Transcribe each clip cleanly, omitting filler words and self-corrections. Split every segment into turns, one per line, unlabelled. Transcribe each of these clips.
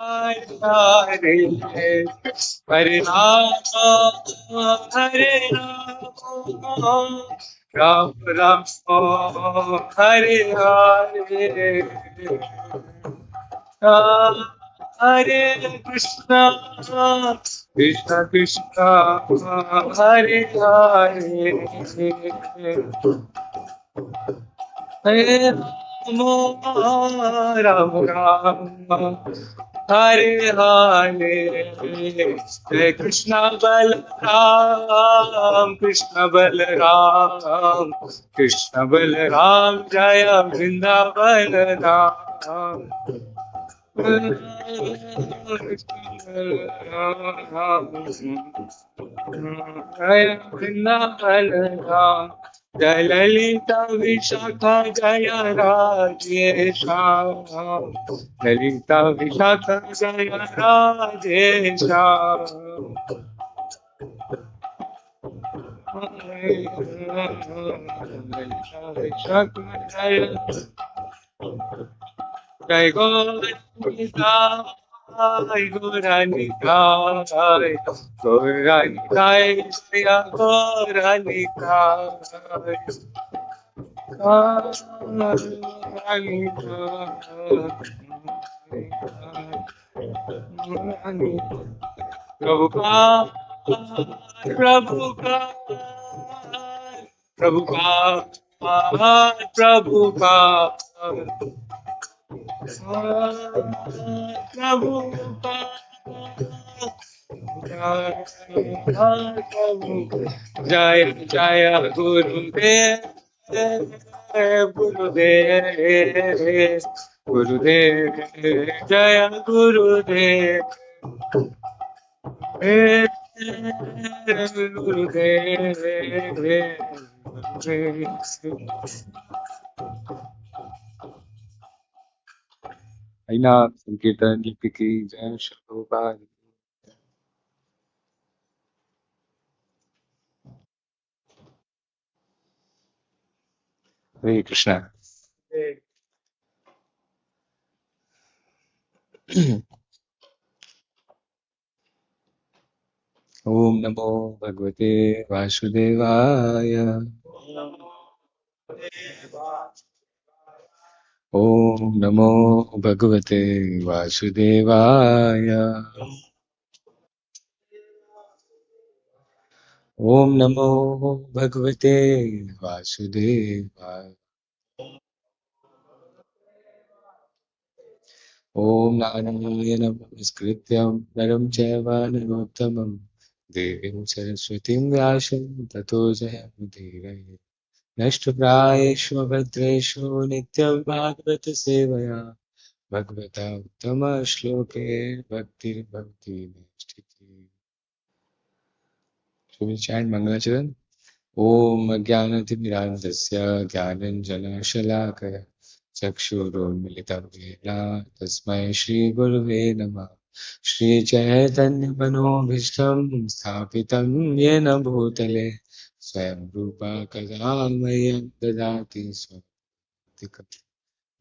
Hare Hare Rama Hare Rama Ram Ram Hare Hare Hare Krishna Krishna Krishna Hare Hare Hare Rama Ram Ram Hare Hare Hare Krishna Balaram Krishna Balaram Krishna Balaram Jaya Vrindavan Ram Jaya Vrindavan Ram Jaya Lalita Vishakha Jaya Rajesha Lalita Vishakha Jaya Rajesha Lalita Vishakha Jaya Jai Gauranika Jai Gauranika Jai Gauranika Jaya Gauranika Prabhupada, Prabhupada, Prabhupada, Prabhupada, Prabhupada, Jaya Jaya Gurudev, Gurudev, Gurudev, Jaya Gurudev. అయినా సంకీర్తన లిపికి జయ శ్లోభాయ హరే కృష్ణ. ఓం నమో భగవతే వాసుదేవాయ. ఓం నమో భగవతే వాసుదేవాయ. ఓం నమో భగవతే వాసుదేవాయ. ఓం నారాయణం నమస్కృత్యం నరం చైవ నరోత్తమం దేవీం సరస్వతిం వ్యాసం తతో జయముదీరయే. నష్టప్రాయేషు భద్రేషు నిత్యం భాగవత సేవయా భగవతా ఉత్తమ శ్లోకే భక్తిర్భవతి స్థితి. Should we chant Mangalacharan? Om Jnanatimirandasya Jnananjana-shalakaya Chakshurunmilitam Yena Tasmai Shri Gurave Namah. Shri Chaitanya-manobhishtam Sthapitam Yena Bhutale Swayam Rupa Kadamahyam Dadati Swastikam.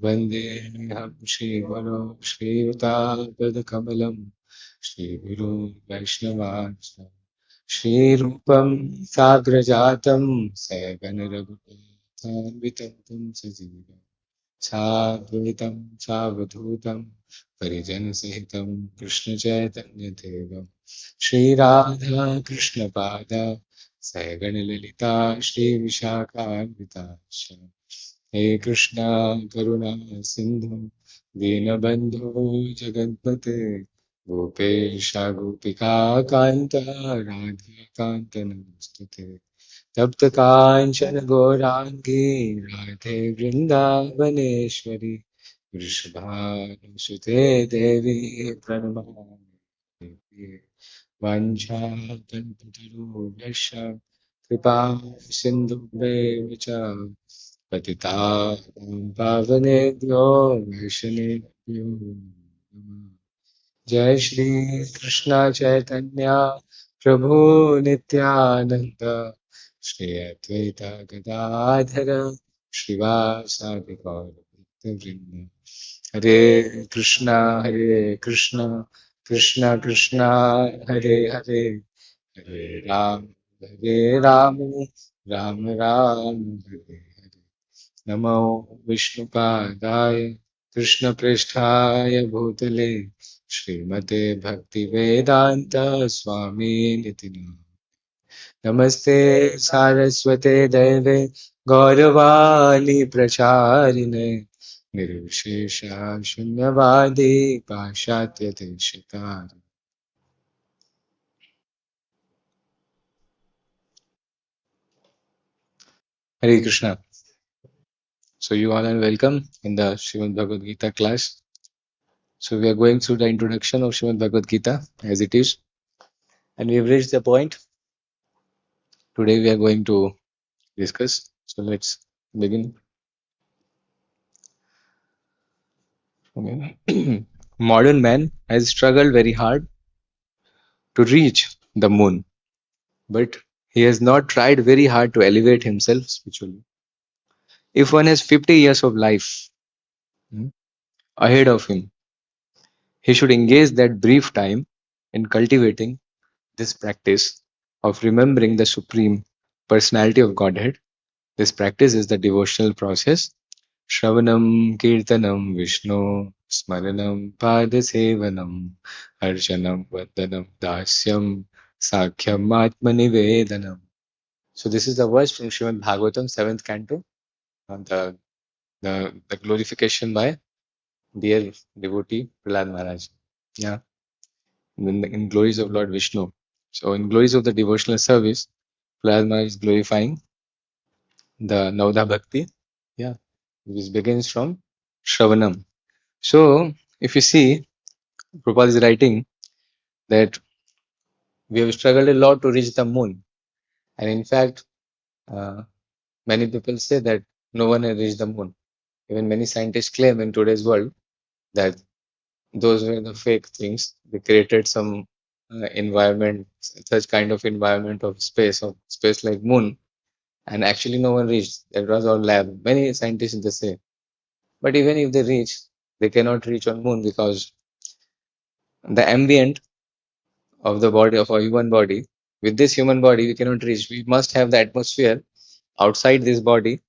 Vandeham Shri Guru Shri Yuta-pada-kamalam Shri Guru Vaishnava Shri Rupam Sagrajatam Sayaganaraghutam Sajivam Sadvaitam Savadhutam Parijan Sahitam Krishna Chaitanya Devam Shri Radha Krishna Pada Sayaganilalita Shri Vishakha He Krishna Karuna Sindhu Dinabandhu Jagadpate Gopesha Gopika Kanta Radha Kanta Namostute Tapta Kanchana Gaurangi Radhe Vrindavaneshwari Vrishabhanusute Devi Pranamami Vancha Kalpataru Kripa Sindhu Vecha Patitanam Pavanebhyo Vaishnavebhyo Namah. Jai Shri Krishna Chaitanya Prabhu Nityananda Shri Advaita Gadadhara Shivasadi Gaura Bhakta Vrinda Hare Krishna, Krishna Krishna, Hare Hare, Hare Ram, Ram Ram, Hare Hare. Namo Vishnupadaya, Krishna Prishthaya Bhutale, Srimate Bhaktivedanta Swami Nitinam. Namaste Saraswate Deve Gauravani Pracharine Nirvishesha Shunyavadi Pashatya Deshitari. Hare Krishna. So you all are welcome in the Srimad Bhagavad Gita class. So we are going through the introduction of Srimad Bhagavad Gita as it is, and we have reached the point. Today we are going to discuss. So let's begin. Okay. Modern man has struggled very hard to reach the moon, but he has not tried very hard to elevate himself spiritually. If one has 50 years of life ahead of him, he should engage that brief time in cultivating this practice of remembering the Supreme Personality of Godhead. This practice is the devotional process. Shravanam Kirtanam Vishnu Smaranam Padasevanam Archanam Vandanam Dasyam Sakhyam Atmanivedanam. So this is the verse from Srimad Bhagavatam, 7th canto, the glorification by dear devotee Prahlad Maharaj. Yeah, in glories of Lord Vishnu. So in glories of the devotional service, Prahlad Maharaj is glorifying the Navda Bhakti. Yeah, which begins from Shravanam. So if you see, Prabhupada is writing that we have struggled a lot to reach the moon, and in fact, uh, many people say that no one has reached the moon. Even many scientists claim in today's world that those were the fake things. They created some environment, such kind of environment of space like moon, and actually no one reached. That was all lab. Many scientists they say, but even if they reach, they cannot reach on moon because the ambient of the body of a human body. With this human body, we cannot reach. We must have the atmosphere outside this body,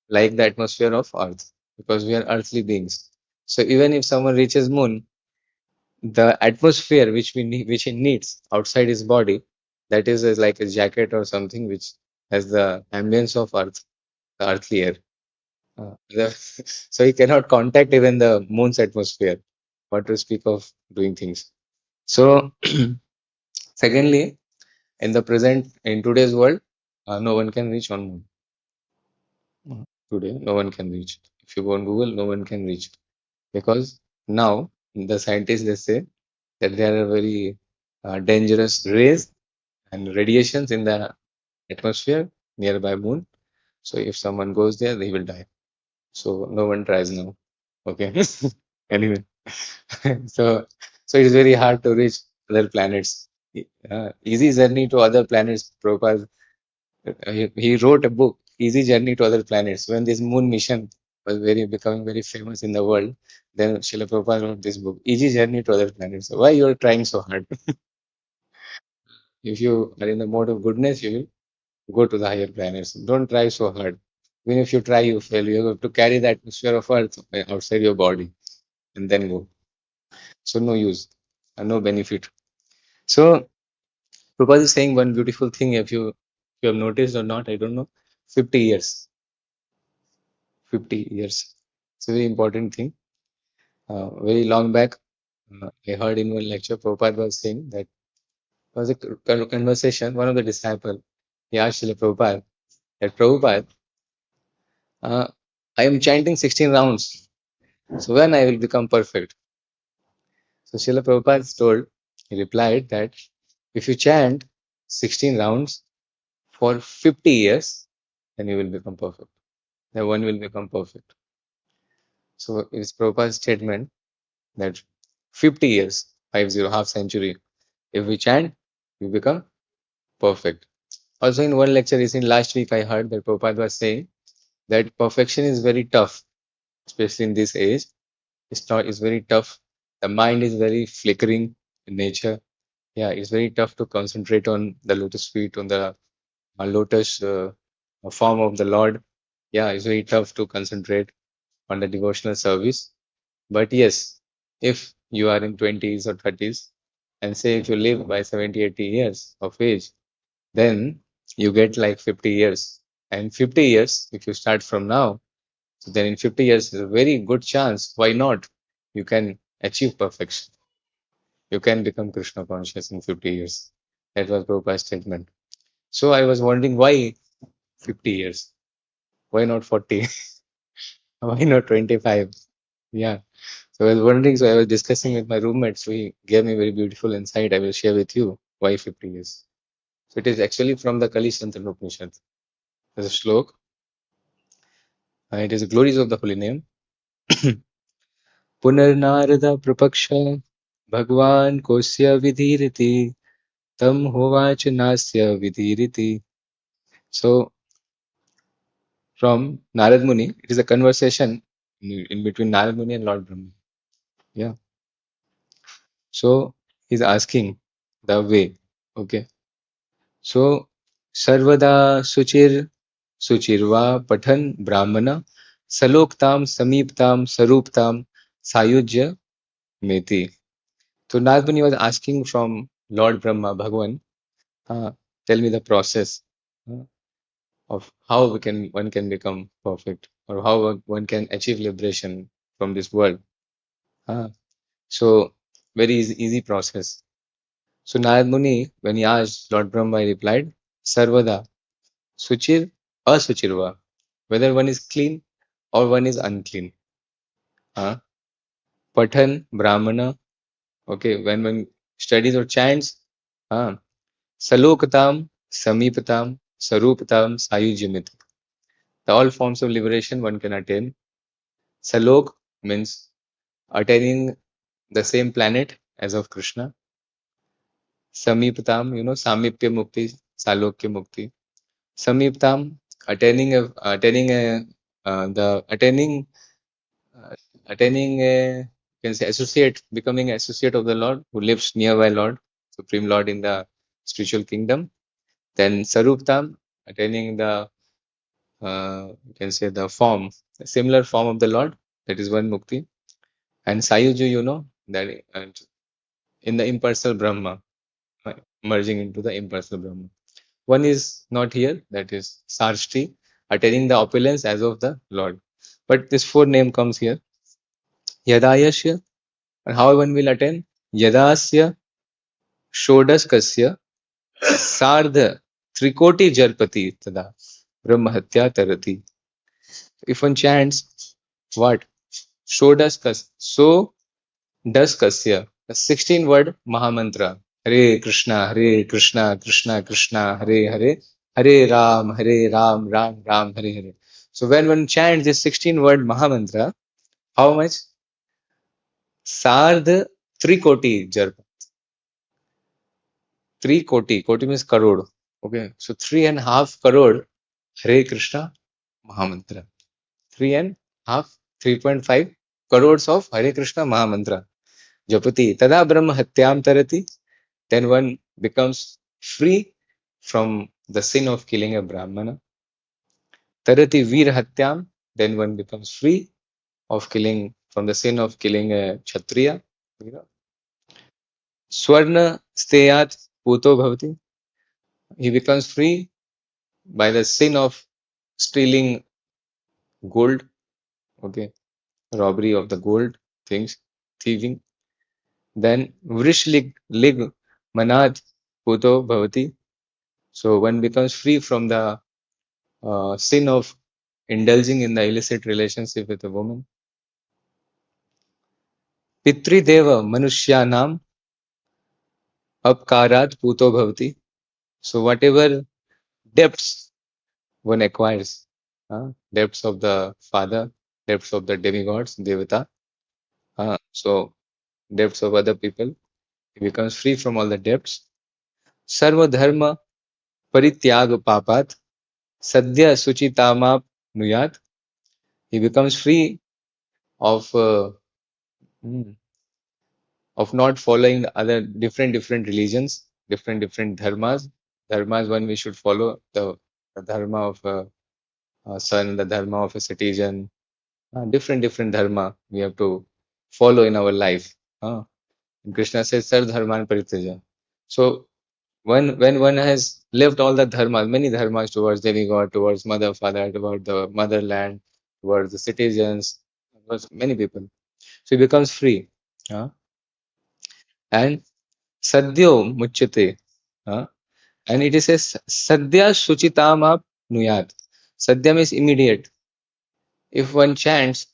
like the atmosphere of Earth, because we are earthly beings. So even if someone reaches moon, the atmosphere which we need, which he needs outside his body, that is like a jacket or something which has the ambience of earth, the earthly air. So he cannot contact even the moon's atmosphere, what to speak of doing things. So secondly, in today's world, no one can reach on moon. Today no one can reach. If you go on Google, no one can reach, because now the scientists they say that there are very dangerous rays and radiations in the atmosphere nearby moon. So if someone goes there, they will die. So no one tries now. Okay. Anyway, so so it's very hard to reach other planets. Easy journey to other planets. Prabhupada he wrote a book, Easy Journey to Other Planets. When this moon mission was becoming very famous in the world, then Srila Prabhupada wrote this book, Easy Journey to Other Planets. So why you are trying so hard? If you are in the mode of goodness, you will go to the higher planets. Don't try so hard. Even if you try, you fail. You have to carry the atmosphere of Earth outside your body and then go. So no use and no benefit. So Prabhupada is saying one beautiful thing. If you have noticed or not, I don't know. 50 years. 50 years. It's a very important thing. Very long back, I heard in one lecture, Prabhupada was saying that was a conversation. One of the disciples, he asked Srila Prabhupada that Prabhupada, uh, I am chanting 16 rounds. So when I will become perfect? So Srila Prabhupada he replied that if you chant 16 rounds for 50 years, then you will become perfect. Then one will become perfect. So it's Prabhupada's statement that 50 years, 50, half century, if we chant, we become perfect. Also, in one lecture, in last week, I heard that Prabhupada was saying that perfection is very tough, especially in this age. It's very tough. The mind is very flickering in nature. Yeah, it's very tough to concentrate on the lotus feet, on the lotus form of the Lord. Yeah, it's very tough to concentrate on the devotional service. But yes, if you are in 20s or 30s, and say if you live by 70, 80 years of age, then you get like 50 years. And 50 years, if you start from now, so then in 50 years, is a very good chance. Why not? You can achieve perfection. You can become Krishna conscious in 50 years. That was Prabhupada's statement. So I was wondering why 50 years? Why not 40? Why not 25? Yeah. So I was wondering, so I was discussing with my roommate, so he gave me very beautiful insight. I will share with you why 50 years. So it is actually from the Kali Santan Upanishad. There's a slok. It is the glories of the holy name. Punarnarada Prapaksha Bhagwan Kosya Vidhiriti Tam Hovacha Nasya Vidhiriti. So from Narad Muni, it is a conversation in between Narad Muni and Lord Brahma. Yeah. So he's asking the way. Okay. So Sarvada Suchirva Pathan Brahmana Saloktam Samiptam Saruptam Sayujya Meti. So Narad Muni was asking from Lord Brahma Bhagavan, tell me the process uh, of how one can become perfect, or how one can achieve liberation from this world. Uh, so very easy process. So Narad Muni, when he asked Lord Brahma, he replied, Sarvada, Suchir, Asuchirva, whether one is clean or one is unclean. Pathan, Brahmana, okay, when one studies or chants, uh, Salokatam, Samipatam, Sarupatam, Sayujyamit. The all forms of liberation one can attain. Salok means attaining the same planet as of Krishna. Samipatam, Samipya Mukti, Salokya Mukti. Samiptam, attaining uh, attaining a, you can say associate, becoming associate of the Lord who lives nearby Lord, Supreme Lord in the spiritual kingdom. Then Saruptam, attaining the you can say the form, a similar form of the Lord, that is one mukti. And Sayuju, that in the impersonal Brahma, merging into the impersonal Brahma. One is not here, that is Sarshti, attaining the opulence as of the Lord. But this four name comes here. Yadayasya, and how one will attain? Yadasya Shodaskasya Sardha Trikoti Jarpati Tada Brahmahatya Tarati. If one chants what? Shodaskas. So Daskasya. The 16 word Mahamantra. Hare Krishna, Hare Krishna, Krishna Krishna, Hare Hare, Hare Ram, Ram Ram, Hare Hare. So when one chants this 16 word Mahamantra, how much? Sardha Trikoti Jarpa. 3 koti. Koti means crore. Okay. So 3.5 crore Hare Krishna Mahamantra. 3.5 crores of Hare Krishna Mahamantra. Japati. Tada Brahma Hatyam Tarati. Then one becomes free from the sin of killing a Brahmana. Tarati Veer Hatyam. Then one becomes free of killing from the sin of killing a Kshatriya. Swarna Steyat Puto Bhavati. He becomes free by the sin of stealing gold. Okay. Robbery of the gold things, thieving. Then Vrishlig Lig Manat Puto Bhavati. So one becomes free from the sin of indulging in the illicit relationship with a woman. Pitri Deva Manushyanam Apkarat Puto Bhavati. So whatever debts one acquires, debts of the father, debts of the demigods, Devata, so debts of other people, he becomes free from all the debts. Sarva Dharma Parityag Papat Sadhya Suchitamap Nuyat. He becomes free of mm, of not following the other different religions, different dharmas. Dharmas one we should follow the dharma of a son, the dharma of a citizen, different dharma we have to follow in our life. Uh, and Krishna says, Sar dharman parityaja. So when one has lived all the dharmas, many dharmas towards demigod, towards mother, father, towards the motherland, towards the citizens, towards many people, so he becomes free. Uh, and sadhyo muchyate. Uh, and it is a sadhya suchitam nuyat. Sadhya means immediate. If one chants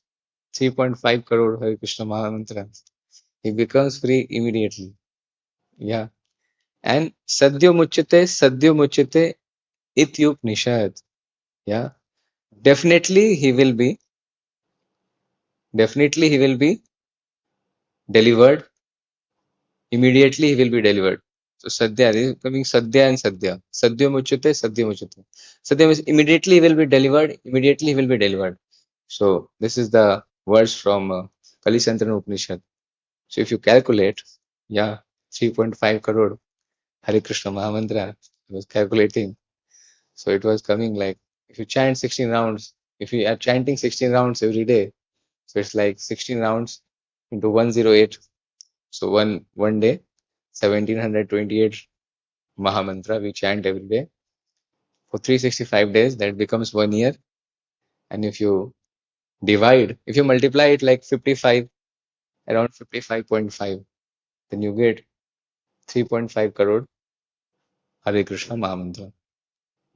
3.5 crore Hare Krishna Mahamantra, he becomes free immediately. Yeah. And sadhyo muchyate ityupnishad. Yeah. Definitely he will be, definitely he will be delivered. Immediately he will be delivered. So sadhya is coming sadhya and sadhya. Sadhya muchyate. Sadhya means immediately he will be delivered. Immediately he will be delivered. So this is the verse from Kalisantana Upanishad. So if you calculate, yeah, 3.5 crore Hare Krishna Mahamantra, I was calculating. So it was coming like, if you chant 16 rounds, if you are chanting 16 rounds every day, so it's like 16 rounds into 108. So one day, 1728 Mahamantra we chant every day for 365 days. That becomes 1 year. And if you divide, if you multiply it like 55, around 55.5, then you get 3.5 crore Hare Krishna Mahamantra.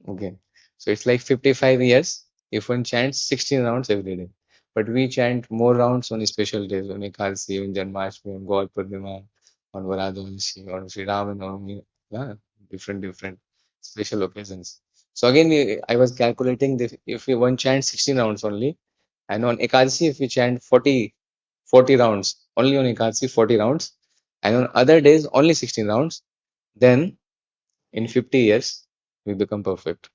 Okay. So it's like 55 years if one chants 16 rounds every day. But we chant more rounds on special days, on Ekadasi, on Janmashtami, on Gaur Purnima, on Varadavashi, on Sri Ramanavami, yeah, different special occasions. So again, I was calculating this, if we one chant 16 rounds only, and on Ekadasi, if we chant 40 rounds, only on Ekadasi 40 rounds, and on other days only 16 rounds, then in 50 years we become perfect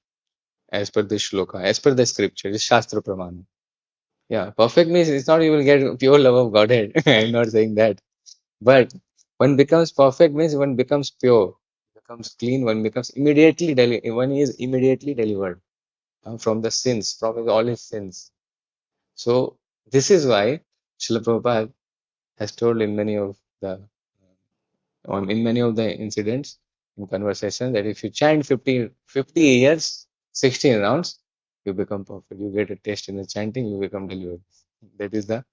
as per the shloka, as per the scripture, it's Shastra Pramana. Yeah, perfect means it's not you will get pure love of Godhead. I'm not saying that. But one becomes perfect means one becomes pure, becomes clean, one becomes immediately one is immediately delivered from the sins, from all his sins. So this is why Srila Prabhupada has told in many of the in many of the incidents in conversation that if you chant 50 years, 16 rounds, you become perfect. You get a taste in the chanting, you become delivered. That is the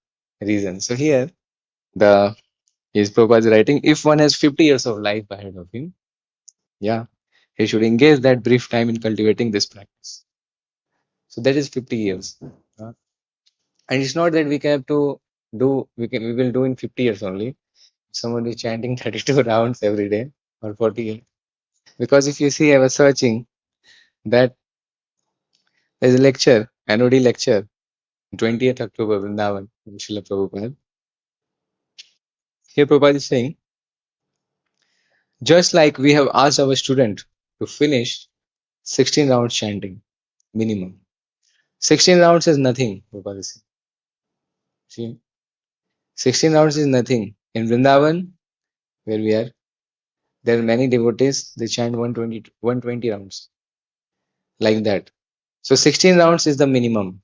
reason. So here, the his Prabhupada is writing, if one has 50 years of life ahead of him, yeah, he should engage that brief time in cultivating this practice. So that is 50 years. uh, and it's not that we have to we will do in 50 years only. Someone is chanting 32 rounds every day or 48. Because if you see, I was searching that there's a lecture, annual lecture, 20th October, Vrindavan, from Srila Prabhupada. Here Prabhupada is saying, just like we have asked our student to finish 16 rounds chanting, minimum. 16 rounds is nothing, Prabhupada is saying. See, 16 rounds is nothing. In Vrindavan, where we are, there are many devotees, they chant 120 rounds, like that. So 16 rounds is the minimum.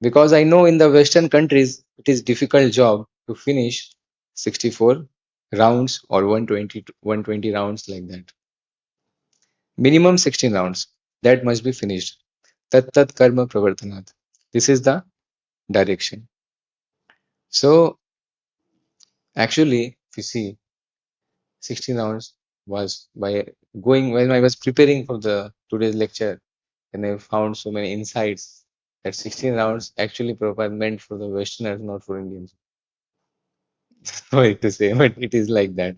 Because I know in the Western countries, it is difficult job to finish 64 rounds or 120 rounds like that. Minimum 16 rounds. That must be finished. Tat tat karma pravartanat. This is the direction. So actually, if you see, 16 rounds was by going when I was preparing for the today's lecture, and I found so many insights that 16 rounds actually Prabhupada meant for the Westerners, not for Indians. Sorry to say, but it is like that.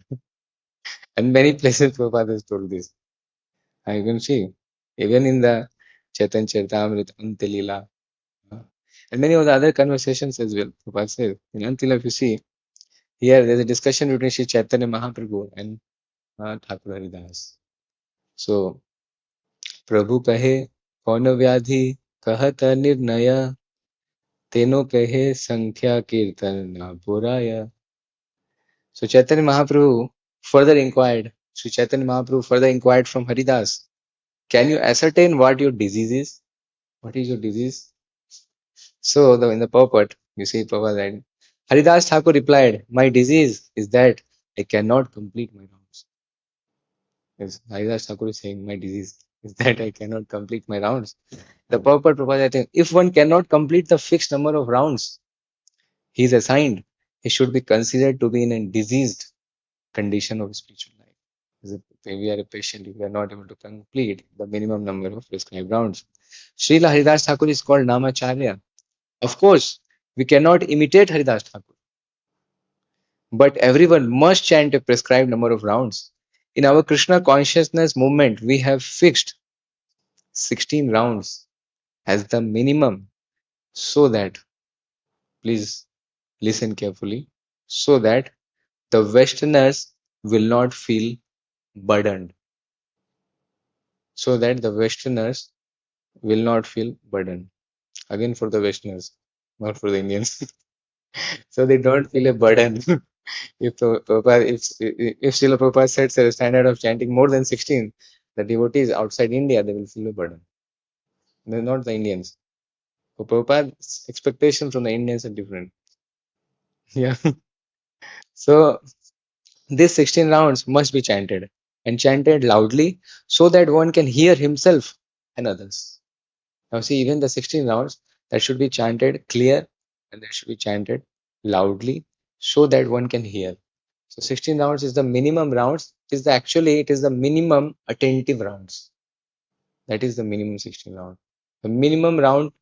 And many places Prabhupada has told this. And you can see, even in the Chaitan Charitamrita, Antilila, and many of the other conversations as well. Prabhupada says, in Antila, if you see, here there's a discussion between Sri Chaitanya Mahaprabhu and Thakur Haridas. So, प्रभु कहे कौन व्याधि कहत निर्णय Teno kahe sankhya kirtan na puraya. So Chaitanya Mahaprabhu further inquired. Sri Chaitanya Mahaprabhu further inquired from Haridas, can you ascertain what your disease is? What is your disease? So in the purport, you see Prabhupada said, Haridas Thakur replied, my disease is that I cannot complete my rounds. Yes, Haridas Thakur is saying, my disease is that I cannot complete my rounds. The purport Prabhupada said, if one cannot complete the fixed number of rounds he is assigned, he should be considered to be in a diseased condition of spiritual life. If we are a patient, if we are not able to complete the minimum number of prescribed rounds. Srila Haridas Thakur is called Namacharya. Of course, we cannot imitate Haridas Thakur, but everyone must chant a prescribed number of rounds. In our Krishna consciousness movement, we have fixed 16 rounds as the minimum so that, please listen carefully, so that the Westerners will not feel burdened. So that the Westerners will not feel burdened. Again, for the Westerners, not for the Indians. So they don't feel a burden. If Srila Prabhupada sets a standard of chanting more than 16, the devotees outside India, they will feel a burden. They're not the Indians. For Prabhupada's expectations from the Indians are different. Yeah. So these 16 rounds must be chanted and chanted loudly so that one can hear himself and others. Now see, even the 16 rounds, that should be chanted clear and that should be chanted loudly so that one can hear. So 16 rounds is the minimum rounds. It is the minimum attentive rounds. That is the minimum 16 round. The minimum round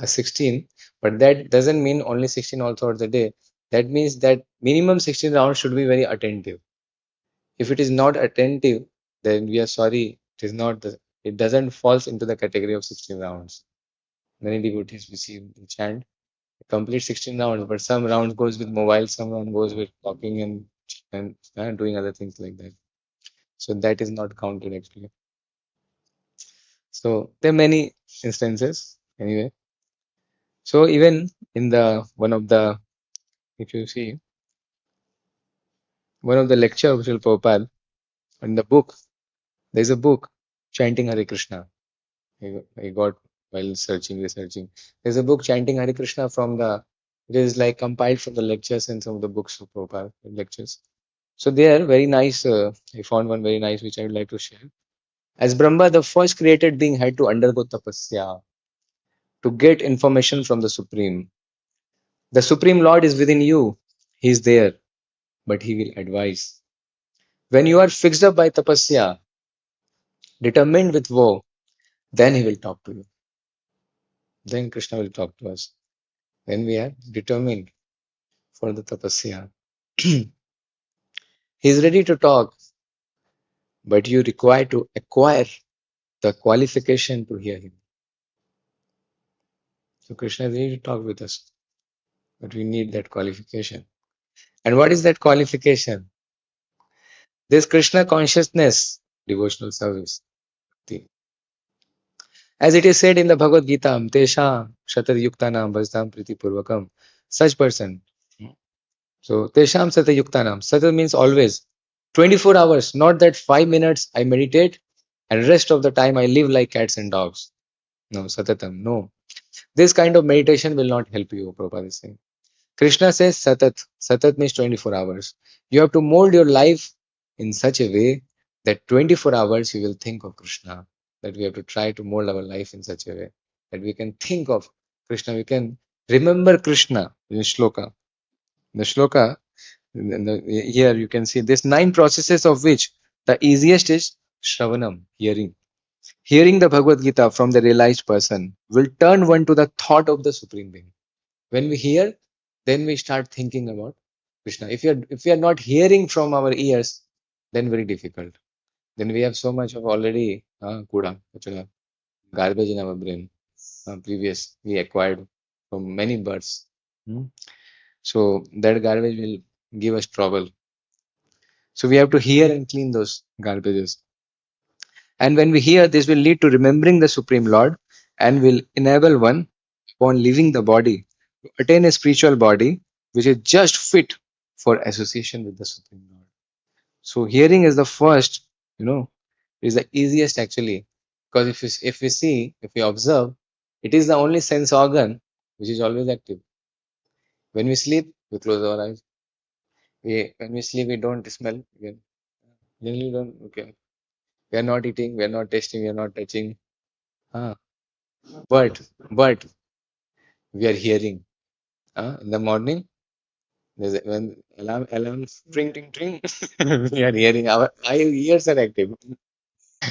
are 16, but that doesn't mean only 16 all throughout the day. That means that minimum 16 rounds should be very attentive. If it is not attentive, then we are sorry. It doesn't falls into the category of 16 rounds. Many devotees we see the chant complete 16 rounds, but some rounds goes with mobile, some round goes with talking and doing other things like that. So that is not counted actually. So there are many instances anyway. So even in the if you see one of the lecture of Srila Prabhupada in the book, there is a book chanting Hare Krishna. I got while researching. There's a book chanting Hare Krishna from it is like compiled from the lectures and some of the books of Prabhupada lectures. So they are very nice. I found one very nice which I would like to share. As Brahma, the first created being, had to undergo tapasya to get information from the Supreme. The Supreme Lord is within you. He is there, but He will advise. When you are fixed up by tapasya, determined with woe, then He will talk to you. Then Krishna will talk to us. When we are determined for the tapasya, He is ready to talk, but you require to acquire the qualification to hear Him. So Krishna is ready to talk with us, but we need that qualification. And what is that qualification? This Krishna consciousness, devotional service. As it is said in the Bhagavad-Gita, Tesha Shatad-yuktanam Bhajtam Priti Purvakam. Such person. So, Tesham Satayuktanam. Sata means always. 24 hours, not that 5 minutes I meditate and rest of the time I live like cats and dogs. No, Satatam, no. This kind of meditation will not help you, Prabhupada is saying. Krishna says Satat. Satat means 24 hours. You have to mold your life in such a way that 24 hours you will think of Krishna. That we have to try to mold our life in such a way that we can think of Krishna. We can remember Krishna in shloka. The shloka, here you can see there's 9 processes of which the easiest is Shravanam, hearing. Hearing the Bhagavad Gita from the realized person will turn one to the thought of the Supreme Being. When we hear, then we start thinking about Krishna. If we are not hearing from our ears, then very difficult. Then we have so much of already kuda, kachara, garbage in our brain. Previous we acquired from many births. So that garbage will give us trouble. So we have to hear and clean those garbages. And when we hear, this will lead to remembering the Supreme Lord and will enable one upon leaving the body, to attain a spiritual body which is just fit for association with the Supreme Lord. So hearing is the first, is the easiest actually, because if we observe, it is the only sense organ which is always active. When we sleep, we close our eyes. When we sleep, we don't smell. Generally don't. Okay, we are not eating, we are not tasting, we are not touching. Ah, but we are hearing. In the morning, when alarm ring ting ting, we are hearing. Our ears are active.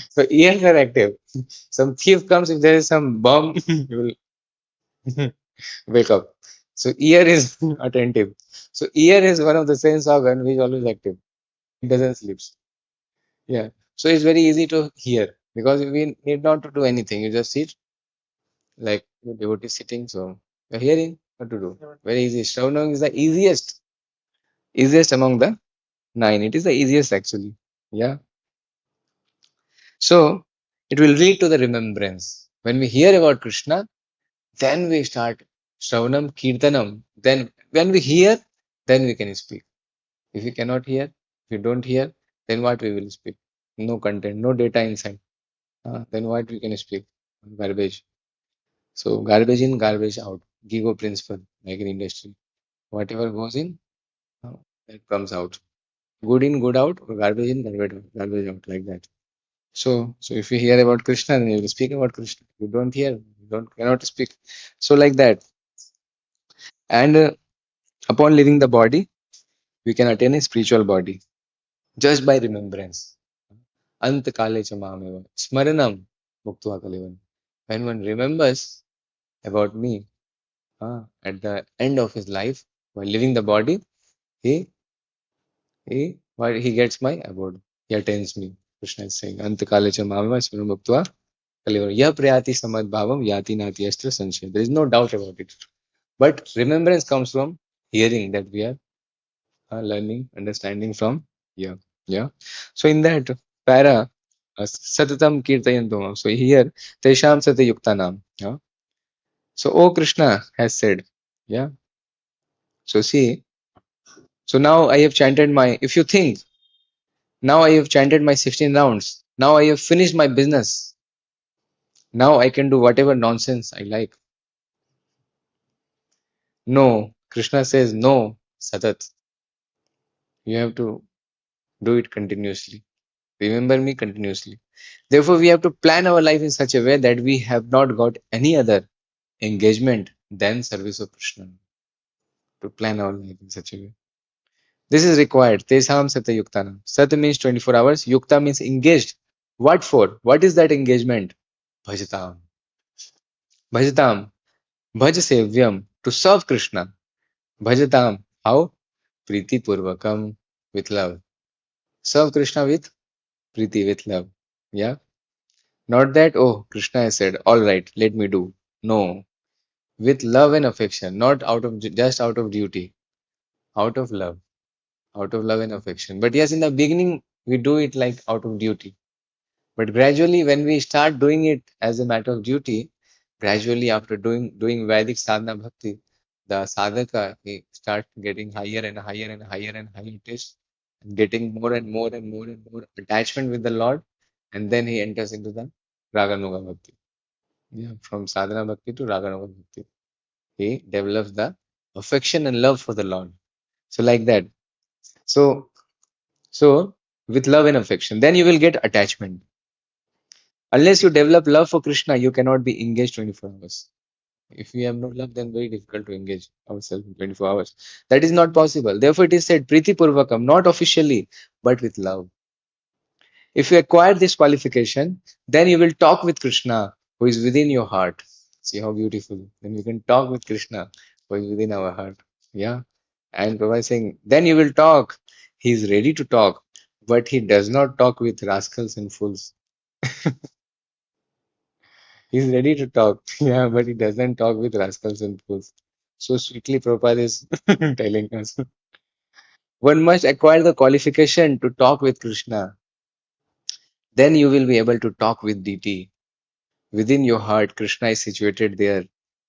So ears are active. Some thief comes, if there is some bomb, you will wake up. So ear is attentive. So ear is one of the sense organ which is always active. It doesn't sleep. Yeah. So it's very easy to hear because we need not to do anything. You just sit like the devotee sitting. So you're hearing what to do. Very easy. Shravanam is the easiest among the nine. It is the easiest actually. Yeah. So it will lead to the remembrance. When we hear about Krishna, then we start Shravanam, Kirtanam. Then when we hear, then we can speak. If we cannot hear, if we don't hear, then what we will speak? No content, no data inside. Then what we can speak? Garbage. So garbage in, garbage out. Gigo principle, like in industry. Whatever goes in, uh, that comes out. Good in, good out, or garbage in, garbage out, like that. So if you hear about Krishna, then you will speak about Krishna. You don't hear, you don't cannot speak. So like that. And upon leaving the body, we can attain a spiritual body just by remembrance. Ant kale cha mameva. Smaranam muktva kalevan. When one remembers about me at the end of his life, while leaving the body, he he gets my abode. He attains me. Krishna is saying, Ant kale cha mameva smaranam muktva kalevan. Ya prayati samad bhavam yati nati astra sanshaya. There is no doubt about it. But remembrance comes from hearing that we are learning, understanding from here. Yeah. So in that para, satatam kirtayantum. So here, tesham satayuktanam. Yeah. So, O Krishna has said, yeah. So see, so now I have chanted my, if you think, now I have chanted my 16 rounds. Now I have finished my business. Now I can do whatever nonsense I like. No, Krishna says, no, Satat. You have to do it continuously. Remember me continuously. Therefore, we have to plan our life in such a way that we have not got any other engagement than service of Krishna. To plan our life in such a way. This is required. Tesam Sata Yuktanam. Sat means 24 hours. Yukta means engaged. What for? What is that engagement? Bhajatam. Bhajatam. Bhaj Sevyam. To serve Krishna. Bhajatam. How? Priti Purvakam. With love. Serve Krishna with Priti, with love. Yeah. Not that, oh, Krishna has said, all right, let me do. No. With love and affection. Not out of just out of duty. Out of love. Out of love and affection. But yes, in the beginning, we do it like out of duty. But gradually, when we start doing it as a matter of duty, gradually after doing Vedic sadhana bhakti, the sadhaka he starts getting higher and higher and higher and higher taste, and getting more and more and more and more attachment with the Lord, and then he enters into the Raganuga bhakti. Yeah, from sadhana bhakti to Raganuga bhakti, he develops the affection and love for the Lord. So like that. So so with love and affection, then you will get attachment. Unless you develop love for Krishna, you cannot be engaged 24 hours. If we have no love, then very difficult to engage ourselves in 24 hours. That is not possible. Therefore, it is said, Priti Purvakam, not officially, but with love. If you acquire this qualification, then you will talk with Krishna, who is within your heart. See how beautiful. Then we can talk with Krishna, who is within our heart. Yeah. And Prabhu is saying, then you will talk. He is ready to talk, but he does not talk with rascals and fools. He's ready to talk, yeah, but he doesn't talk with rascals and fools. So sweetly, Prabhupada is telling us. One must acquire the qualification to talk with Krishna. Then you will be able to talk with deity. Within your heart, Krishna is situated there.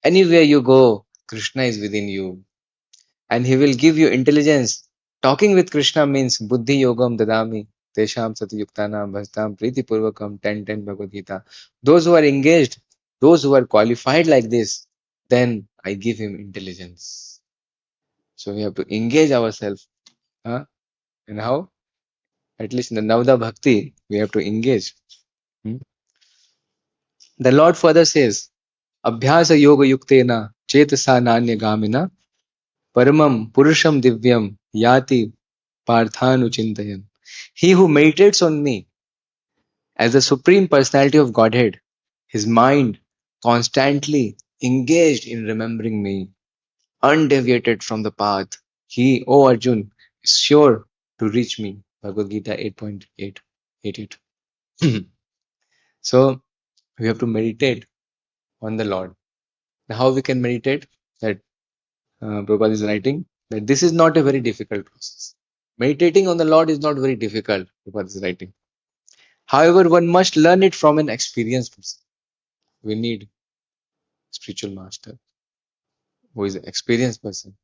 Anywhere you go, Krishna is within you and he will give you intelligence. Talking with Krishna means buddhi yogam dadami. Tesham satyuktanam bhastam priti purvakam 10 Bhagavad Gita. Those who are engaged, those who are qualified like this, then I give him intelligence. So we have to engage ourselves. Huh? And how? At least in the Navda Bhakti, we have to engage. Hmm? The Lord further says, Abhyasa yoga yuktena chetasa nanya gamina paramam purusham divyam yati parthanu chintayan. He who meditates on me as the Supreme Personality of Godhead, his mind constantly engaged in remembering me, undeviated from the path. He, O Arjun, is sure to reach me. Bhagavad Gita 8.888. So we have to meditate on the Lord. Now, how we can meditate? That Prabhupada is writing that this is not a very difficult process. Meditating on the Lord is not very difficult, Prabhupada is writing. However, one must learn it from an experienced person. We need spiritual master who is an experienced person.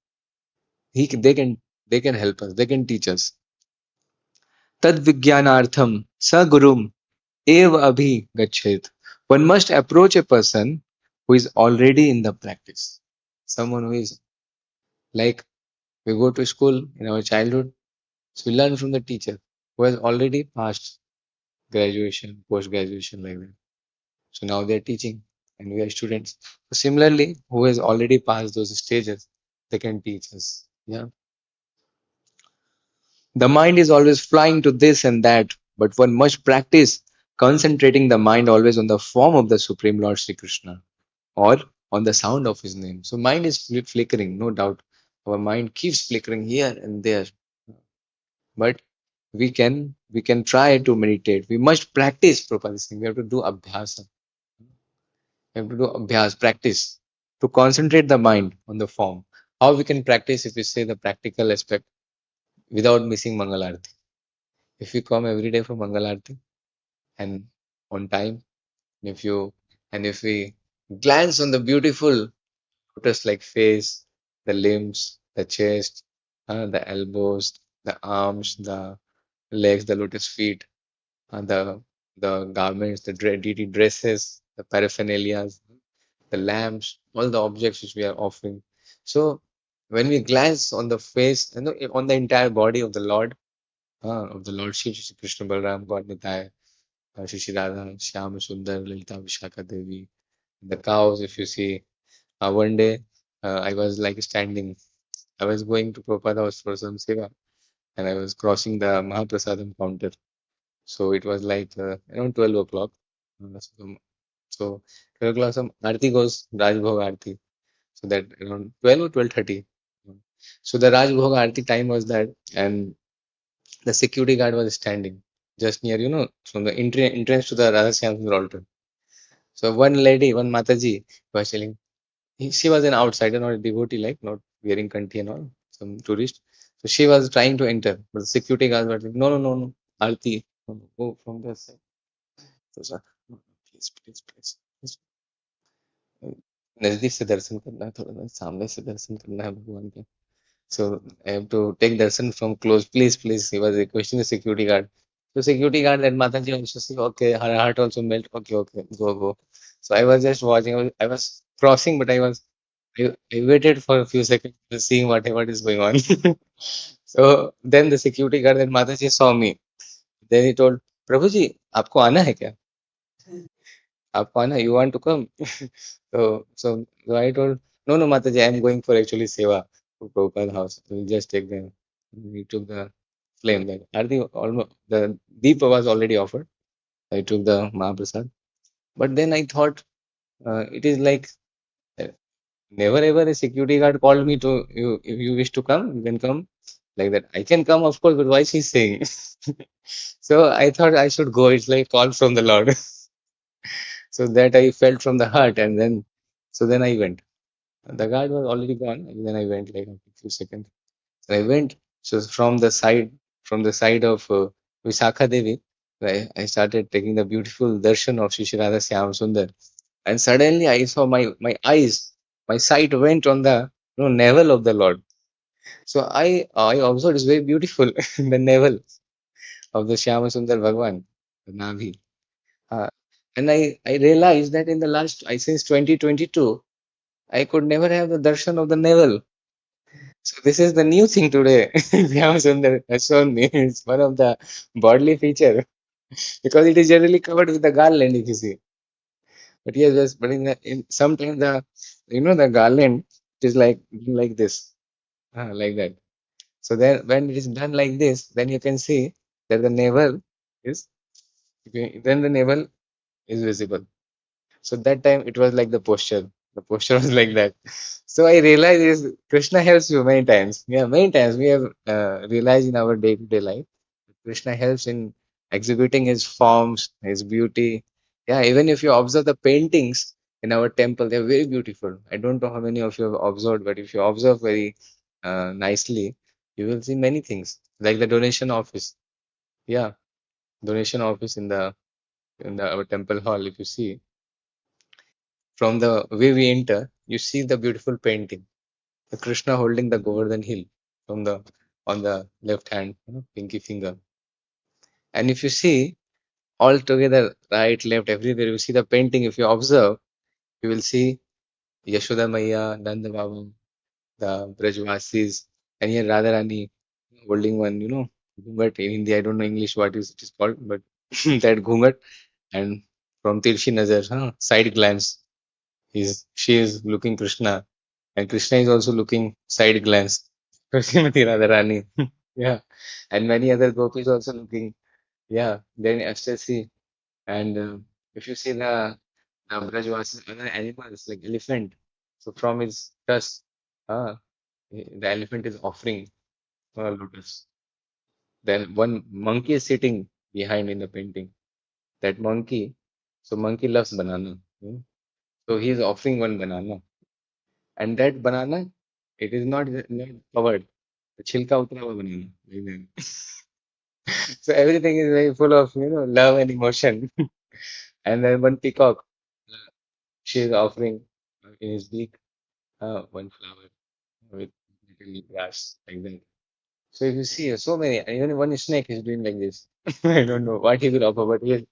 They can help us. They can teach us. Tad vijnanartham sa gurum eva abhi gachet. One must approach a person who is already in the practice. Someone who is like we go to school in our childhood, so we learn from the teacher who has already passed graduation, post graduation, like that. So now they are teaching and we are students. So similarly, who has already passed those stages, they can teach us. Yeah. The mind is always flying to this and that, but one must practice concentrating the mind always on the form of the Supreme Lord Sri Krishna or on the sound of his name. So mind is flickering, no doubt. Our mind keeps flickering here and there. But we can try to meditate. We must practice Prabhupada is saying. We have to do abhyasa. We have to do abhyas, practice to concentrate the mind on the form. How we can practice if we say the practical aspect without missing Mangalarti. If you come every day for Mangalarti and on time, if you and if we glance on the beautiful lotus-like face, the limbs, the chest, the elbows, the arms, the legs, the lotus feet, the garments, the deity dresses, the paraphernalia, the lamps, all the objects which we are offering. So when we glance on the face, on the entire body of the Lord Shri Krishna Balaram, God Nitai, Shri Radha, Shyama Sundar, Lalita Vishaka Devi, the cows, if you see. One day, I was like standing, I was going to Prabhupada house for some seva, and I was crossing the Mahaprasadam counter. So it was like around 12 o'clock. So 12 o'clock, some Aarti goes, Raj Bhog Aarti. So that around 12 or 12:30. So the Raj Bhog Aarti time was that, and the security guard was standing just near, from the entrance to the Radha Shyam altar. So one lady, one Mataji, was telling, she was an outsider, not a devotee, like not wearing kanti and all, some tourist. So she was trying to enter, but the security guards were like, no, no, no, no, Aarti, no, no, go from this side. So, sir, no, no, please, please, please. नजदीक से दर्शन करना है थोड़ा ना सामने से दर्शन करना है भगवान के so I have to take darshan from close please please he was requesting the security guard so security guard and Mataji also said okay her heart also melt okay okay go so I was just watching I was crossing but I waited for a few seconds to seeing what is going on so then the security guard and Mataji saw me then he told Prabhuji आपको आना है क्या Apana, you want to come? So I told, no, no, Mataji, I'm going for actually seva to Prabhupada's house. We'll just take them. We took the flame. Then Arti almost the Deepa was already offered. I took the Mahaprasad. But then I thought it is like uh, never ever a security guard called me to you. If you wish to come, you can come. Like that, I can come, of course. But why she's saying? So I thought I should go. It's like call from the Lord. So that I felt from the heart, and then I went. The guard was already gone, and then I went like a few seconds. So I went. So from the side of Visakha Devi, I started taking the beautiful darshan of Shri Radha Syam Sundar, and suddenly I saw my eyes. my sight went on the navel of the Lord. So I observed it's very beautiful the navel of the Shyama Sundar Bhagwan, the Navi. Uh, and I realized that in the last I since 2022 I could never have the darshan of the navel. So this is the new thing today. Shyama Sundar has shown me. It's one of the bodily feature because it is generally covered with the garland if you see. But yes, yes, but in sometimes the the garland is like this, like that. So then when it is done like this, then you can see that the navel is then the navel is visible. So that time it was like the posture. The posture was like that. So I realized is Krishna helps you many times. Yeah, many times we have realized in our day-to-day life. Krishna helps in exhibiting his forms, his beauty. Yeah, even if you observe the paintings in our temple, they're very beautiful. I don't know how many of you have observed, but if you observe very nicely, you will see many things like the donation office. Yeah, donation office in the our temple hall. If you see from the way we enter, you see the beautiful painting, the Krishna holding the Govardhan hill from the on the left hand, pinky finger. And if you see all together, right, left, everywhere. You see the painting. If you observe, you will see Yashoda Maya, Nanda Baba, the Brajvasis, and here Radharani holding one, ghungat in Hindi. I don't know English what is it is called, but that ghungat and from Tirshi Nazar, side glance. She is looking Krishna, and Krishna is also looking side glance. Srimati Radharani, yeah, and many other gopis also looking. Yeah, then ecstasy. And if you see the Brajvasis, other animals like elephant, so from his tusk, uh, the elephant is offering lotus. Then one monkey is sitting behind in the painting. That monkey, so monkey loves banana. So he is offering one banana, and that banana, it is not covered. The chilka utra hua banana. Like that. So everything is very full of love and emotion. And then one peacock, she is offering in his beak one flower with little grass like that. So if you see so many, even one snake is doing like this. I don't know what he will offer, but he is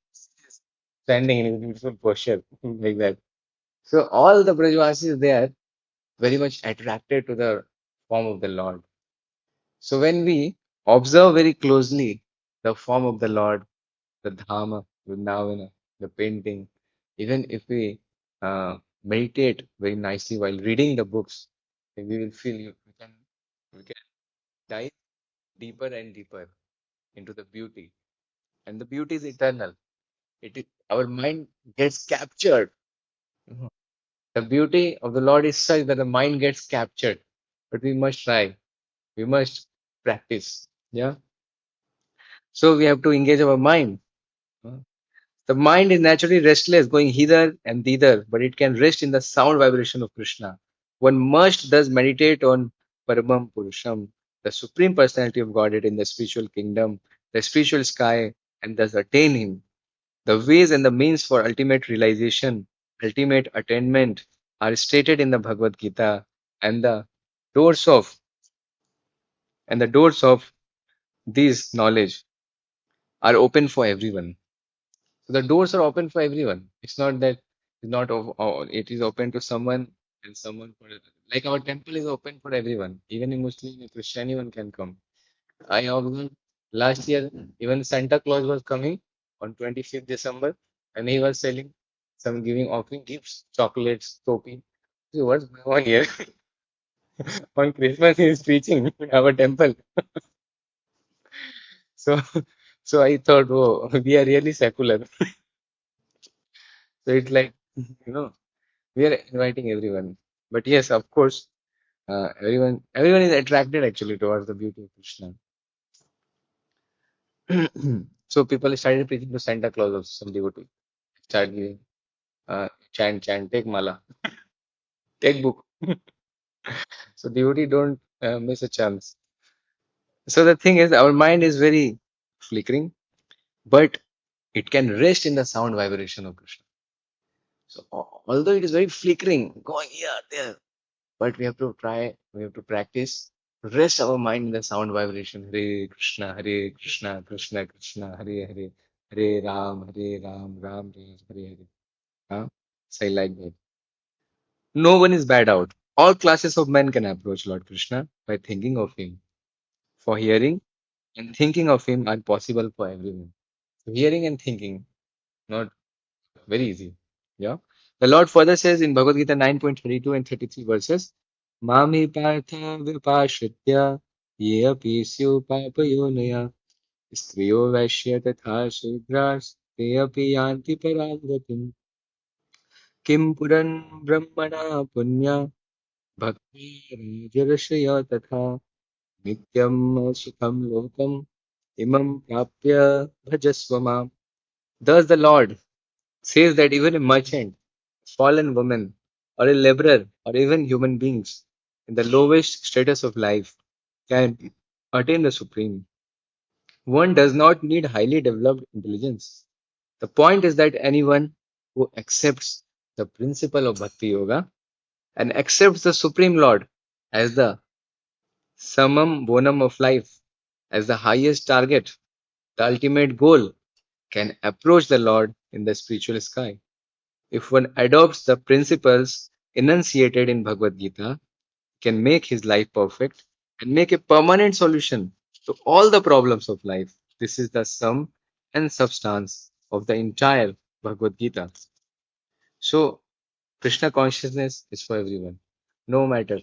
standing in his beautiful posture like that. So all the Brajvasis they are very much attracted to the form of the Lord. So when we observe very closely the form of the Lord, the Dhamma, Vrindavana, the painting, even if we meditate very nicely while reading the books, then we will feel we can dive deeper and deeper into the beauty. And the beauty is eternal. Our mind gets captured. Mhm. The beauty of the Lord is such that the mind gets captured. But we must try. We must practice. Yeah. So we have to engage our mind. The mind is naturally restless, going hither and thither, but it can rest in the sound vibration of Krishna. One must thus meditate on Paramam Purusham, the Supreme Personality of Godhead in the spiritual kingdom, the spiritual sky, and thus attain Him. The ways and the means for ultimate realization, ultimate attainment are stated in the Bhagavad-Gita, and doors of the doors of this knowledge are open for everyone. So the doors are open for everyone. It's not that it's not it is open to someone and someone for like our temple is open for everyone. Even a Muslim, a Christian, anyone can come. I observed last year even Santa Claus was coming on 25th December and he was selling some giving offering gifts, chocolates, topi. So what's going on here? On Christmas he is preaching in our temple. So so I thought, oh, we are really secular. So it's like, you know. We are inviting everyone. But yes, of course, everyone is attracted actually towards the beauty of Krishna. So people started preaching to Santa Claus also, some devotee. Start giving chant, take mala, take book. So devotee don't miss a chance. So the thing is, our mind is very flickering, but it can rest in the sound vibration of Krishna. So although it is very flickering, going here, there. But we have to practice, rest our mind in the sound vibration. Hare Krishna, Krishna Krishna, Hare Hare, Hare Ram, Ram Ram, Hare Hare. Huh? Say like that. No one is bad out. All classes of men can approach Lord Krishna by thinking of him. For hearing and thinking of him are possible for everyone. So hearing and thinking, not very easy. Yeah. The Lord further says in Bhagavad Gita 9.32 and 33 verses, Mami partha vipashritya ye api syu papayonaya striyo vaishya tatha shudras te api yanti paramgatim kim puran brahmana punya bhakti rajarashaya tatha nityam sukham lokam imam prapya bhajasvama. Thus the Lord says that even a merchant, fallen woman, or a laborer, or even human beings in the lowest status of life can attain the supreme. One does not need highly developed intelligence. The point is that anyone who accepts the principle of bhakti yoga and accepts the Supreme Lord as the summum bonum of life, as the highest target, the ultimate goal, can approach the Lord in the spiritual sky. If one adopts the principles enunciated in Bhagavad Gita, can make his life perfect and make a permanent solution to all the problems of life. This is the sum and substance of the entire Bhagavad Gita. So, Krishna consciousness is for everyone. No matter,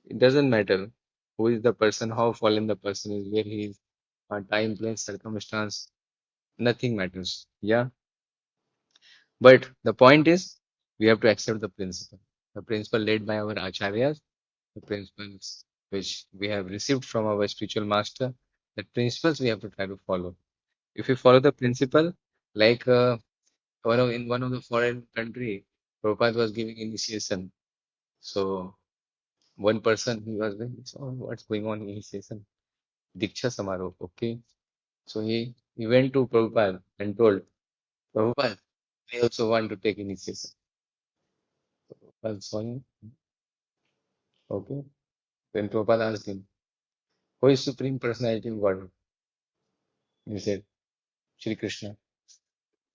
it doesn't matter who is the person, how fallen the person is, where he is, time, place, circumstance, nothing matters. Yeah. But the point is, we have to accept the principle laid by our acharyas, the principles which we have received from our spiritual master, the principles we have to try to follow. If we follow the principle, like in one of the foreign country, Prabhupada was giving initiation. So one person he was like, so what's going on initiation? Diksha Samaroh, okay. So he went to Prabhupada and told, Prabhupada, I also want to take initiation. Prabhupada saw him, okay. Then Prabhupada asked him, who is Supreme Personality of Godhead? He said, Shri Krishna.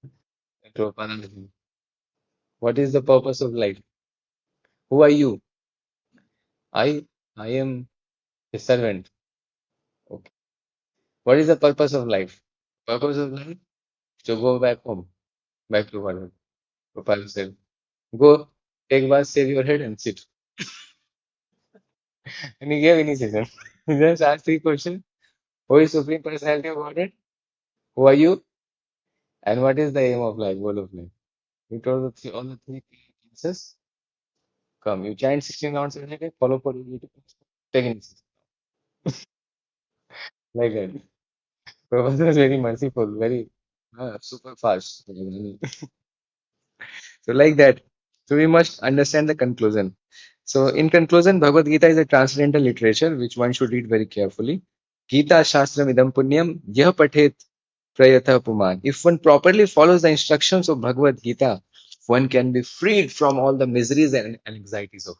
Then Prabhupada asked him, what is the purpose of life? Who are you? I I am a servant. Okay. What is the purpose of life? Purpose of life? To go back home, back to Godhead. Prabhupada said, go, take bath, shave your head and sit. And he gave initiation. He just asked three questions. Who is Supreme Personality of Godhead? Who are you? And what is the aim of life, goal of life? He told all the three answers. Come, you chant 16 rounds every day, follow for you, take initiation. Like that. Prabhupada was very merciful, very super fast. So, like that. So, we must understand the conclusion. So, in conclusion, Bhagavad Gita is a transcendental literature which one should read very carefully. Gita Shastram Idam Punyam Yah Pathet Prayatha Puman. If one properly follows the instructions of Bhagavad Gita, one can be freed from all the miseries and anxieties of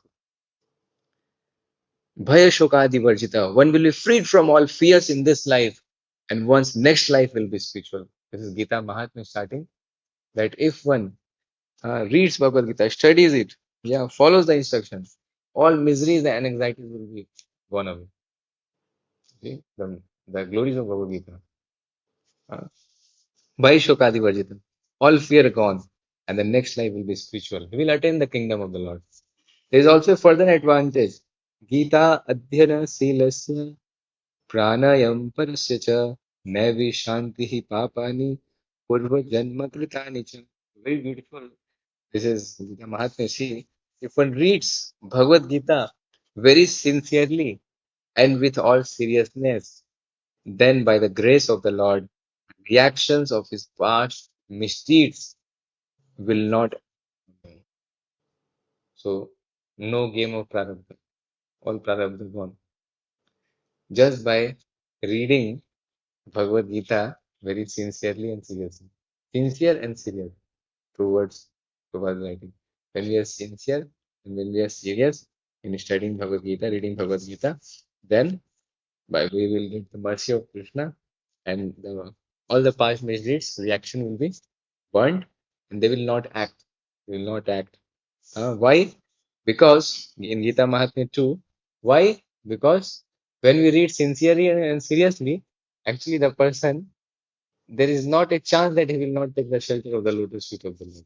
Bhaya Shokadi Varjita. One will be freed from all fears in this life, and one's next life will be spiritual. This is Gita Mahatmya starting. That if one reads Bhagavad Gita, studies it, yeah, follows the instructions, all miseries and anxieties will be gone away. See, the glories of Bhagavad Gita. Uh, Bhai Shokadi Varjita. All fear gone, and the next life will be spiritual. He will attain the kingdom of the Lord. There is also a further advantage. Gita Adhyana Silasya Pranayam Parasya cha Naivi Shantihi Papani Purva Janma Kritani cha. Very beautiful. This is Gita Mahatmya. See, if one reads Bhagavad Gita very sincerely and with all seriousness, then by the grace of the Lord, reactions of his past misdeeds will not. So, no game of Prarabdha. All Prarabdha gone. Just by reading Bhagavad Gita very sincerely and seriously. Sincere and serious towards writing. When we are sincere and when we are serious, in studying Bhagavad Gita, reading Bhagavad Gita, then we will get the mercy of Krishna, and all the past misdeeds, reaction will be burned, and they will not act. They will not act. Why? Because in Gita Mahatmya too. Why? Because when we read sincerely and seriously, actually the person, there is not a chance that he will not take the shelter of the lotus feet of the Lord.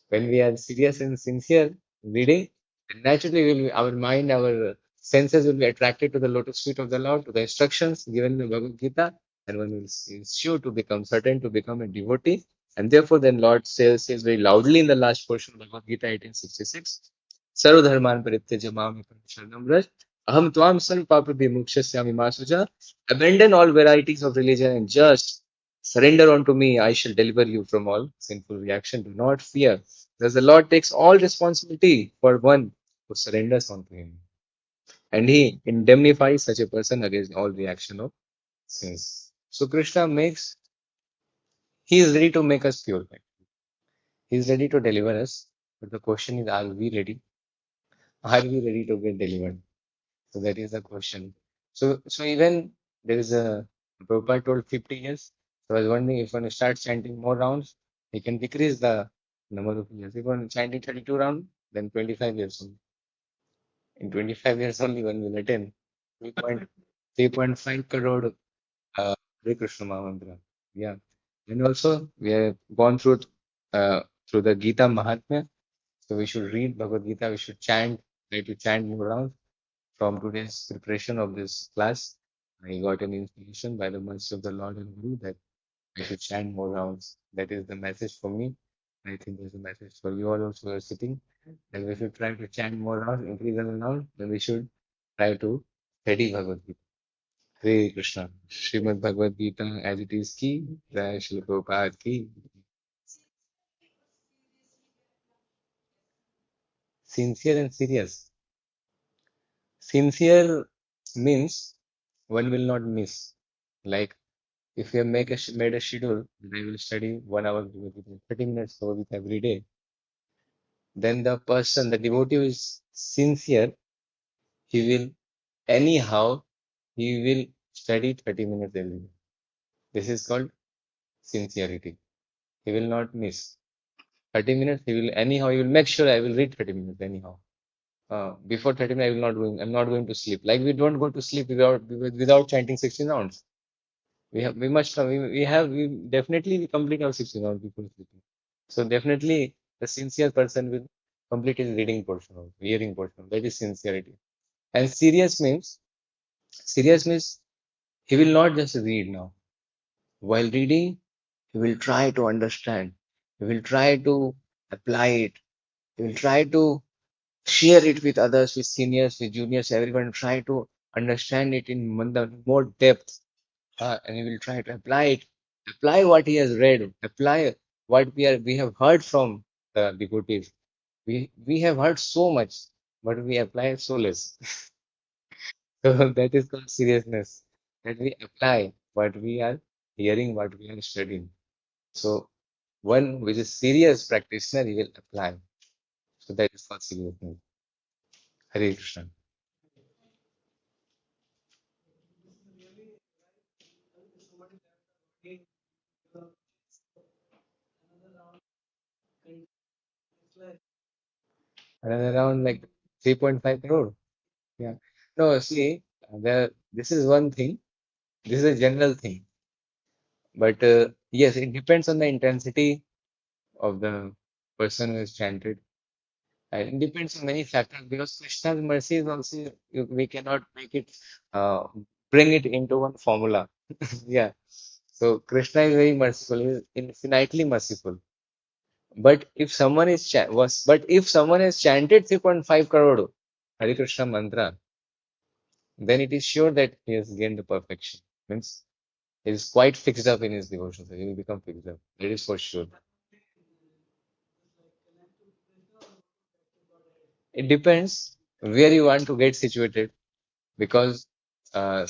When we are serious and sincere reading, then naturally our mind, our senses will be attracted to the lotus feet of the Lord, to the instructions given in the Bhagavad Gita, and one will is sure to become certain to become a devotee. And therefore, then Lord says very loudly in the last portion of Bhagavad Gita 1866, Sarva Dharman Parityajya Mam Ekam Sharanam Vraj, Aham Tvam Sarva Papa Vimukshasya Masuja. Abandon all varieties of religion and just surrender unto me. I shall deliver you from all sinful reaction. Do not fear. Thus the Lord takes all responsibility for one who surrenders unto him. And he indemnifies such a person against all reaction of sins. So Krishna he is ready to make us pure. He is ready to deliver us. But the question is, are we ready? Are we ready to get delivered? So that is the question. So even there is a Prabhupada told 50 years. So I was wondering if one starts chanting more rounds, he can decrease the number of years. If one chanting 32 rounds, then 25 years only. In 25 years only one will attain 3.5 crore Hare Krishna Mahamantra. Yeah. And also we have gone uh, through the Gita Mahatmya. So we should read Bhagavad Gita, we should try to chant more rounds. From today's preparation of this class, I got an inspiration by the mercy of the Lord and Guru that I should chant more rounds. That is the message for me. I think there's a message for you all also who are sitting. That we should try to chant more rounds, increase the round, then we should try to study Bhagavad Gita. Hare Krishna. Srimad Bhagavad Gita as it is ki, Jai Shri Prabhupada ki. Sincere and serious. Sincere means one will not miss. Like if you made a schedule, that I will study 1 hour, 30 minutes Bhagavad Gita every day, then the person, the devotee who is sincere, he will anyhow, he will study 30 minutes every day. This is called sincerity. He will not miss. 30 minutes, he will anyhow, he will make sure I will read 30 minutes anyhow. Before 30 minutes, I'm not going to sleep. Like we don't go to sleep without chanting 16 rounds. We definitely complete our 16 rounds before sleeping. So definitely the sincere person will complete his reading portion or hearing portion. That is sincerity. And serious means he will not just read now. While reading, he will try to understand. He will try to apply it. He will try to share it with others, with seniors, with juniors, everyone. Try to understand it in more depth. And he will try to apply what he has read, apply what we have heard from the devotees. We have heard so much, but we apply so less. So that is called seriousness. That we apply what we are hearing, what we are studying. So one which is serious practitioner, he will apply. So that is called seriousness. Hare Krishna. Another around like 3.5 crore. Yeah. No, see, this is one thing. This is a general thing. But yes, it depends on the intensity of the person who is chanted. And it depends on many factors because Krishna's mercy is also, we cannot make it, uh, bring it into one formula. Yeah. So Krishna is very merciful, he is infinitely merciful. But if someone has chanted 3.5 crore Hare Krishna mantra, then it is sure that he has gained the perfection. Means he is quite fixed up in his devotion. So he will become fixed up. That is for sure. It depends where you want to get situated because uh,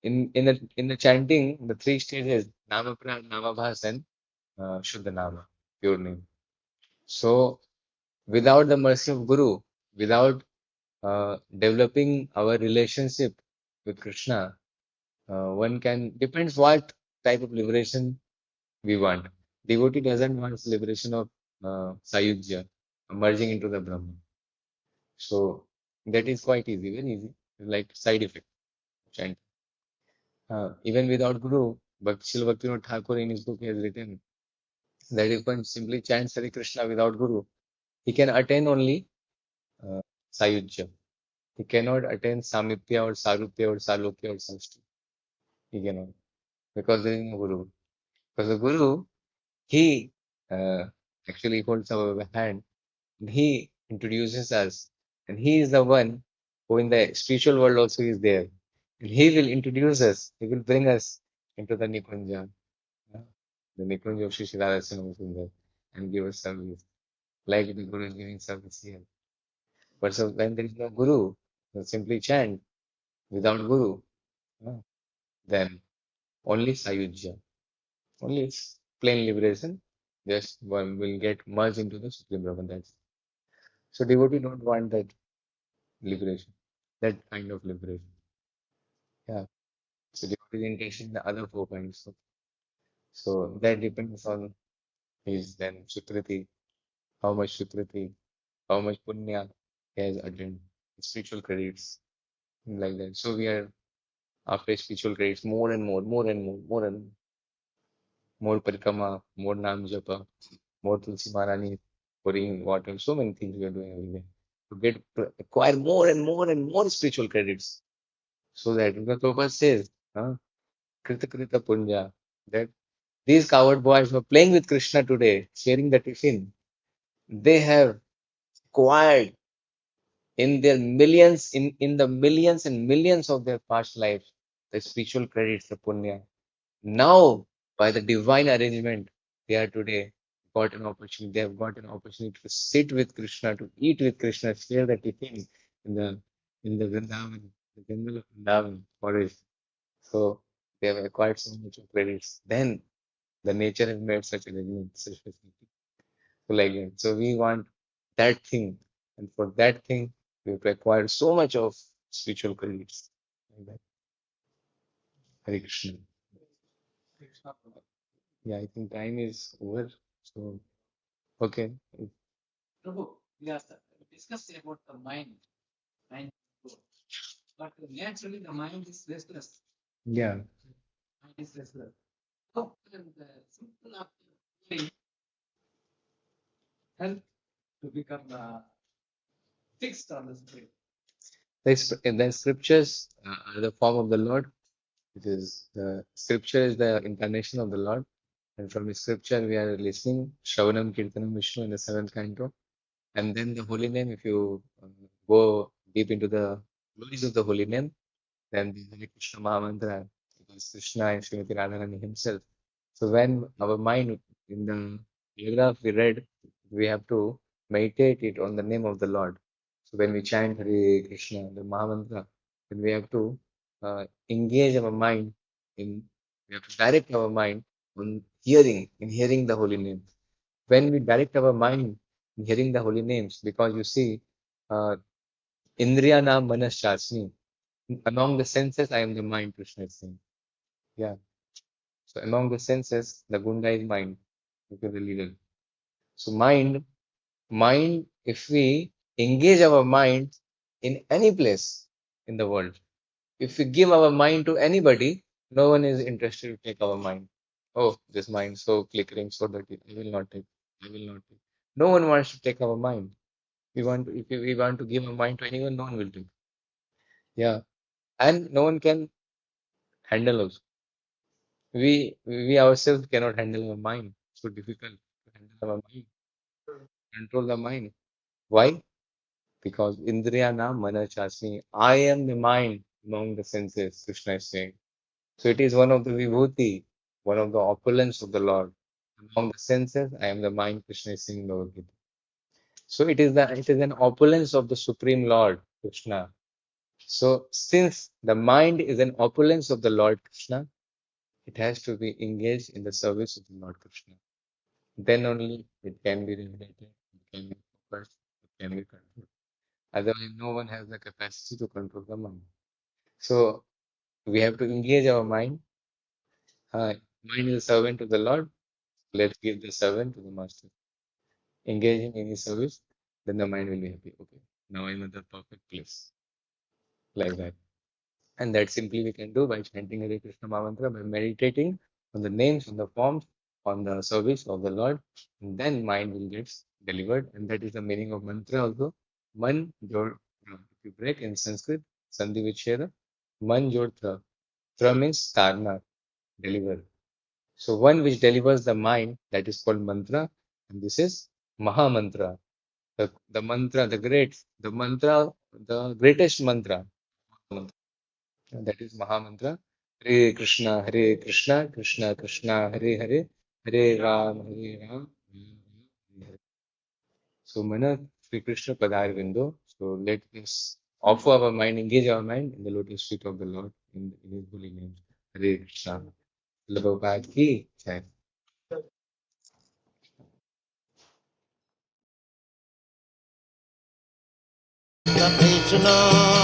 in the chanting, the three stages, Nama Pran, Nama Bhas, and Shuddha Nama, pure name. So without the mercy of Guru, without developing our relationship with Krishna, one can depends what type of liberation we want. Devotee doesn't want liberation of Sayujya, merging into the Brahman. So that is quite easy, very easy, like side effect. Chant. Even without Guru, Bhakti Bhaktivinoda Thakur in his book has written that if one simply chants Hare Krishna without Guru, he can attain only uh, Sayujya. He cannot attain Samipya or Sarupya or Salokya or Samshti. He cannot because there is no Guru. Because the Guru, he uh, actually holds our hand. He introduces us, and he is the one who in the spiritual world also is there. And he will introduce us, he will bring us into the Nikunja, uh, the Nikunja of Shri Sundar, and give us service, like the Guru is giving service here. But so when there is no Guru, so simply chant without Guru, uh, then only Sayujya, only plain liberation, just one will get merged into the Supreme Brahman. That's so devotee don't want that liberation, that kind of liberation. Yeah. So devotee intention the other 4 points. So that depends on his then Sukriti, how much Punya he has attained, spiritual credits, like that. So we are after spiritual credits more and more, more and more parikrama, more Nam Japa, more Tulsi Maharani, pouring water, so many things we are doing every day to get acquire more and more spiritual credits. So that the Prabhupada says, Krita Krita Punya, that these coward boys who are playing with Krishna today, sharing the tiffin, they have acquired in their millions, in the millions and millions of their past lives, the spiritual credits, the punya. Now, by the divine arrangement, they are today got an opportunity. They have got an opportunity to sit with Krishna, to eat with Krishna, share the tiffin in the Vrindavan, the jungle of Vrindavan forest. So they have acquired so much of credits. Then the nature has made such arrangement, such facility. So like that. So we want that thing, and for that thing, we have to acquire so much of spiritual credits. Like that. Hare Krishna. Yeah, I think time is over. So okay.
Prabhu, we are discussing about the mind. Mind, but naturally the mind is restless.
Yeah.
Mind is restless. How can the simple act of doing help to become fixed on the spirit?
The scriptures are the form of the Lord. It is the scripture is the incarnation of the Lord. And from the scripture we are listening, Shravanam Kirtanam Vishnu in the seventh canto. And then the holy name, if you go deep into the glories of the holy name, then the Hare Krishna Mahamantra, it is Krishna and Srimati Radharani himself. So when our mind, in the paragraph we read, we have to meditate it on the name of the Lord. So when we chant Hare Krishna, the Mahamantra, then we have to engage our mind in, we have to direct our mind on hearing the holy name. When we direct our mind in hearing the holy names, because you see, uh, Indriya Nam Manas Shasni, among the senses, I am the mind, Krishna is saying. Yeah. So among the senses, the Gunda is mind, because the leader. So mind, if we engage our mind in any place in the world, if we give our mind to anybody, no one is interested to take our mind. Oh, this mind so flickering, so dirty. I will not take. I will not take. No one wants to take our mind. If we want to give our mind to anyone, no one will take. Yeah, and no one can handle us. We ourselves cannot handle our mind. So difficult to handle our mind, control the mind. Why? Because Indriyana Mana Chasmi. I am the mind among the senses, Krishna is saying. So it is one of the vibhuti, one of the opulence of the Lord. Among the senses, I am the mind, Krishna is saying in Bhagavad Gita. So it is an opulence of the Supreme Lord, Krishna. So since the mind is an opulence of the Lord Krishna, it has to be engaged in the service of the Lord Krishna. Then only it can be regulated, it can be focused, it can be controlled. Otherwise, no one has the capacity to control the mind. So we have to engage our mind. Mind is a servant to the Lord. Let's give the servant to the master. Engage in any service, then the mind will be happy. Okay, now I'm at the perfect place. Like that. And that simply we can do by chanting Hare Krishna Maha by meditating on the names, on the forms, on the service of the Lord. And then mind will get delivered. And that is the meaning of mantra also. Man Jod Tra. If you break in Sanskrit, Sandhi Vicheda, Man Jod Tra. Tra means Tarna, deliver. So one which delivers the mind, that is called mantra. And this is Maha Mantra. The mantra, the mantra, the greatest mantra. That is Maha Mantra. Hare Krishna, Hare Krishna, Krishna Krishna, Hare Hare, Hare Ram, Hare Ram, Ram Ram, Hare Hare. So Mana Sri Krishna Padar Vindo. So let us offer our mind, engage our mind in the lotus feet of the Lord in His holy name. Hare Krishna. Prabhupada ki jai.
Krishna